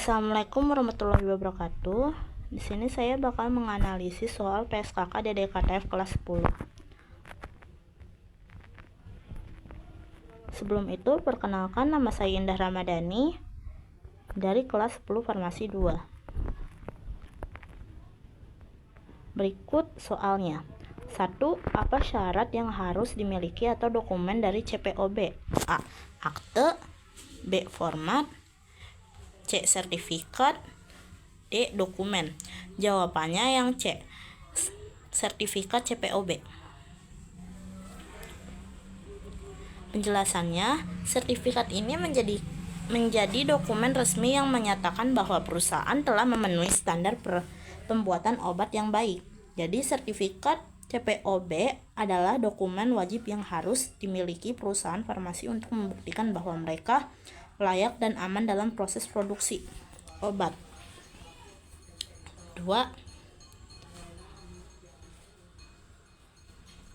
Assalamualaikum warahmatullahi wabarakatuh. Di sini saya bakal menganalisis soal PSKK DDKTF kelas 10. Sebelum itu, perkenalkan, nama saya Indah Ramadhani dari kelas 10 Farmasi 2. Berikut soalnya. 1. Apa syarat yang harus dimiliki atau dokumen dari CPOB? A. Akte. B. Format. C. Sertifikat. D. Dokumen. Jawabannya yang C. Sertifikat CPOB. Penjelasannya, sertifikat ini menjadi dokumen resmi yang menyatakan bahwa perusahaan telah memenuhi standar pembuatan obat yang baik. Jadi sertifikat CPOB adalah dokumen wajib yang harus dimiliki perusahaan farmasi untuk membuktikan bahwa mereka layak dan aman dalam proses produksi obat. 2.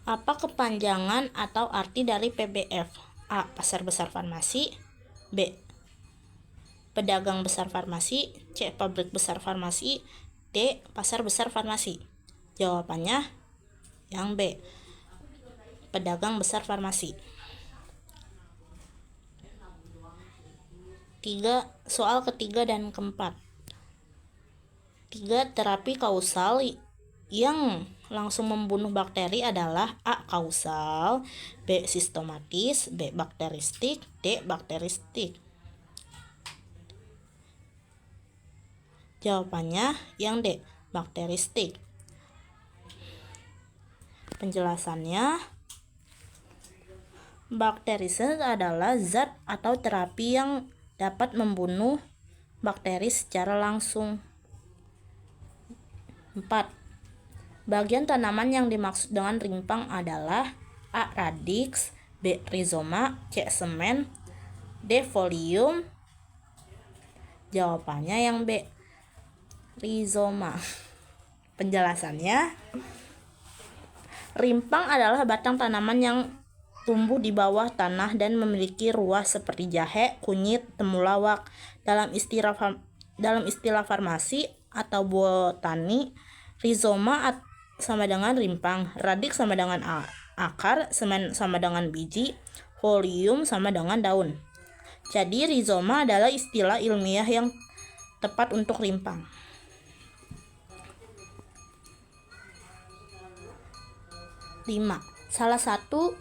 Apa kepanjangan atau arti dari PBF? A. Pasar besar farmasi. B. Pedagang besar farmasi. C. Pabrik besar farmasi. D. Pasar besar farmasi. Jawabannya yang B. Pedagang besar farmasi. 3. Soal ketiga dan keempat. 3. Terapi kausal yang langsung membunuh bakteri adalah A. Kausal, B. Sistematis, B. Bakteristik, D. Bakteristik. Jawabannya yang D. Bakteristik. Penjelasannya, bakteristik adalah zat atau terapi yang dapat membunuh bakteri secara langsung. 4. Bagian tanaman yang dimaksud dengan rimpang adalah A. Radix, B. Rizoma, C. Semen, D. Folium. Jawabannya yang B. Rizoma. Penjelasannya, rimpang adalah batang tanaman yang tumbuh di bawah tanah dan memiliki ruas seperti jahe, kunyit, temulawak. Dalam istilah farmasi atau botani, rizoma sama dengan rimpang, radix sama dengan akar, semen sama dengan biji, folium sama dengan daun. Jadi rizoma adalah istilah ilmiah yang tepat untuk rimpang. 5. Salah satu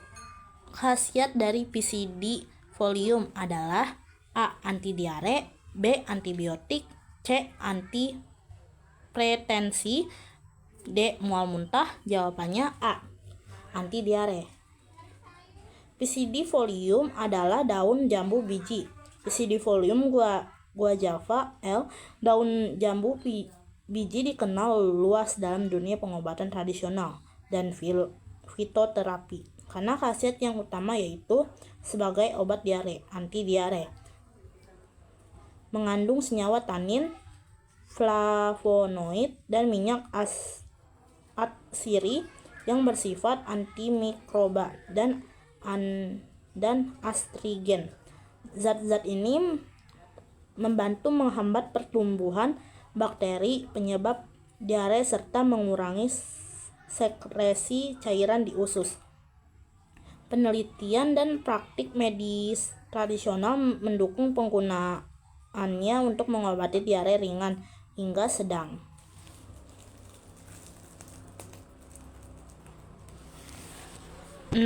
khasiat dari PCD folium adalah A. Anti diare, B. Antibiotik, C. Antipretensi, D. Mual muntah. Jawabannya A. Anti diare. PCD folium adalah daun jambu biji. PCD folium guajava L. Daun jambu biji dikenal luas dalam dunia pengobatan tradisional dan fitoterapi karena khasiat yang utama yaitu sebagai obat diare, anti diare. Mengandung senyawa tanin, flavonoid, dan minyak atsiri yang bersifat antimikroba dan astrigen. Zat-zat ini membantu menghambat pertumbuhan bakteri penyebab diare serta mengurangi sekresi cairan di usus. Penelitian dan praktik medis tradisional mendukung penggunaannya untuk mengobati diare ringan hingga sedang. 6.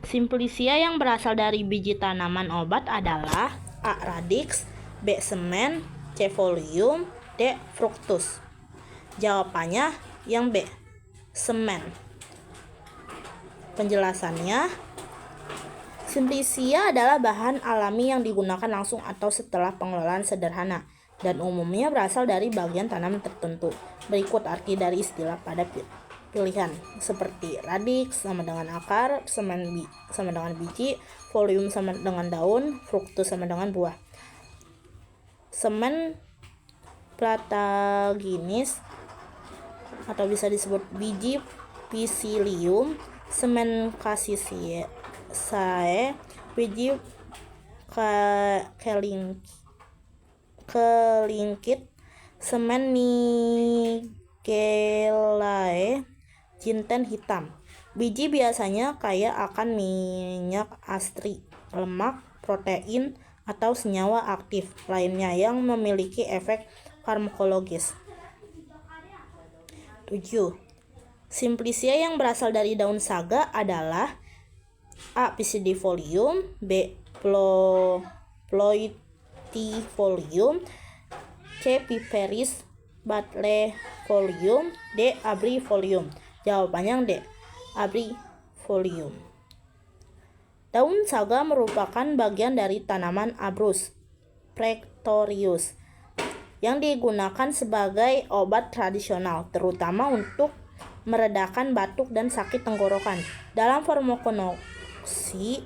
Simplicia yang berasal dari biji tanaman obat adalah A. Radix, B. Semen, C. Folium, D. Fructus. Jawabannya yang B. Semen. Penjelasannya, Simplicia adalah bahan alami yang digunakan langsung atau setelah pengelolaan sederhana dan umumnya berasal dari bagian tanaman tertentu. Berikut arti dari istilah pada pilihan seperti radix sama dengan akar, semen sama dengan biji, folium sama dengan daun, fructus sama dengan buah. Semen plataginis atau bisa disebut biji Psyllium, semen Cassiosae, biji kelingkit, semen nigellate, jinten hitam. Biji biasanya kaya akan minyak astri, lemak, protein, atau senyawa aktif lainnya yang memiliki efek farmakologis. 7. Simplicia yang berasal dari daun saga adalah A. Piscidifolium, B. Ploidifolium, C. Piperis Butlefolium, D. Abrifolium. Jawabannya yang D. Abrifolium. Daun saga merupakan bagian dari tanaman Abrus Pretorius yang digunakan sebagai obat tradisional, terutama untuk meredakan batuk dan sakit tenggorokan. Dalam farmakologi,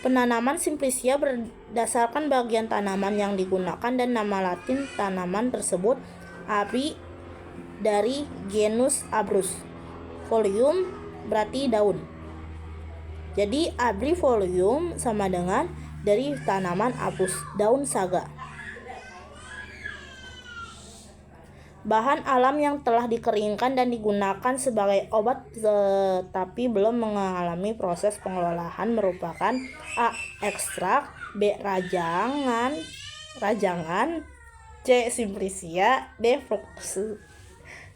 penanaman Simplicia berdasarkan bagian tanaman yang digunakan dan nama latin tanaman tersebut. Abri dari genus Abrus, folium berarti daun. Jadi abrifolium sama dengan dari tanaman Abrus, daun saga. Bahan alam yang telah dikeringkan dan digunakan sebagai obat tetapi belum mengalami proses pengolahan merupakan A. ekstrak, B. rajangan, C. Simplicia, D. fructus.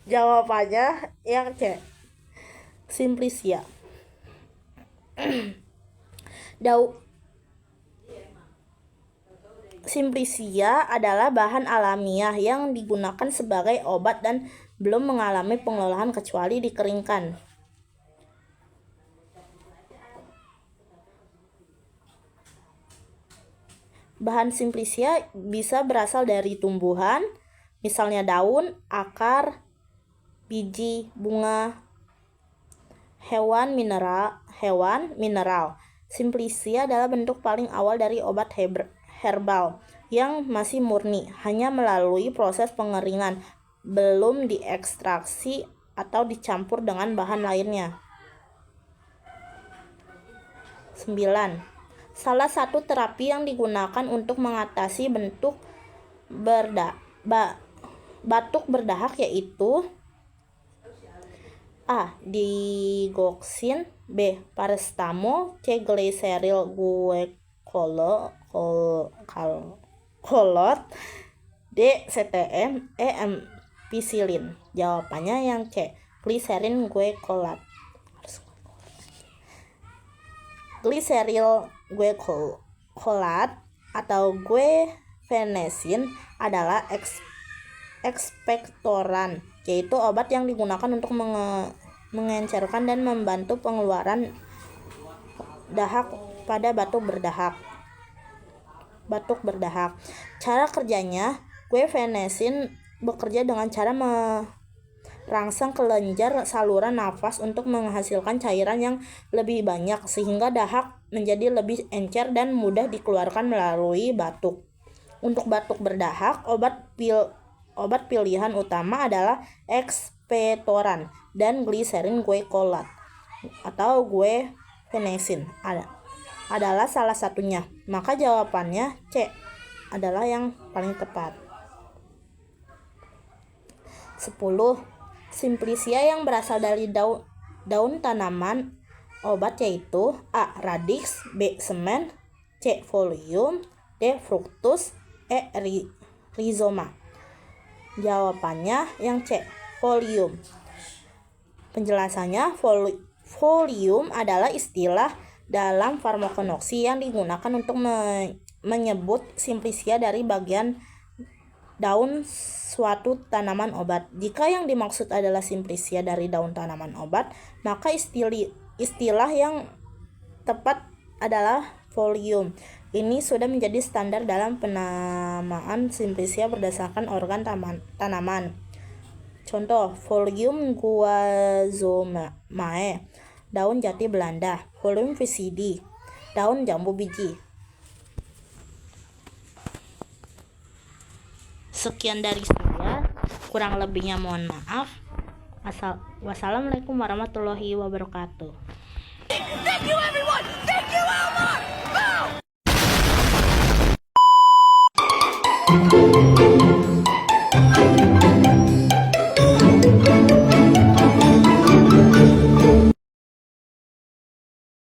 Jawabannya yang C. Simplicia. Simplicia adalah bahan alamiah yang digunakan sebagai obat dan belum mengalami pengolahan kecuali dikeringkan. Bahan Simplicia bisa berasal dari tumbuhan, misalnya daun, akar, biji, bunga, hewan, mineral. Simplicia adalah bentuk paling awal dari obat herbal yang masih murni, hanya melalui proses pengeringan, belum diekstraksi atau dicampur dengan bahan lainnya. 9. Salah satu terapi yang digunakan untuk mengatasi batuk berdahak yaitu A. digoxin, B. paracetamol, C. glyceryl kolot, D. CTM, E. ampicillin. Jawabannya yang C. glycerin guaicolat. Glyceryl guaicolat atau guaifenesin adalah ekspektoran, yaitu obat yang digunakan untuk mengencerkan dan membantu pengeluaran dahak pada batuk berdahak. Cara kerjanya, guaifenesin bekerja dengan cara merangsang kelenjar saluran nafas untuk menghasilkan cairan yang lebih banyak sehingga dahak menjadi lebih encer dan mudah dikeluarkan melalui batuk. Untuk batuk berdahak, obat pilihan utama adalah ekspektoran dan glycerin guaicolat atau guaifenesin adalah salah satunya. Maka jawabannya C adalah yang paling tepat. 10. Simplicia yang berasal dari daun tanaman obat yaitu A. radix, B. semen, C. folium, D. fructus, E. rhizoma. Jawabannya yang C. folium. Penjelasannya, folium adalah istilah dalam farmakologi yang digunakan untuk menyebut Simplicia dari bagian daun suatu tanaman obat. Jika yang dimaksud adalah Simplicia dari daun tanaman obat, maka istilah yang tepat adalah folium. Ini sudah menjadi standar dalam penamaan Simplicia berdasarkan organ tanaman. Contoh, Folium guazomae, daun jati Belanda. Folium visidi, daun jambu biji. Sekian dari saya, kurang lebihnya mohon maaf. Wassalamualaikum warahmatullahi wabarakatuh. Thank you everyone. Thank you Elmar.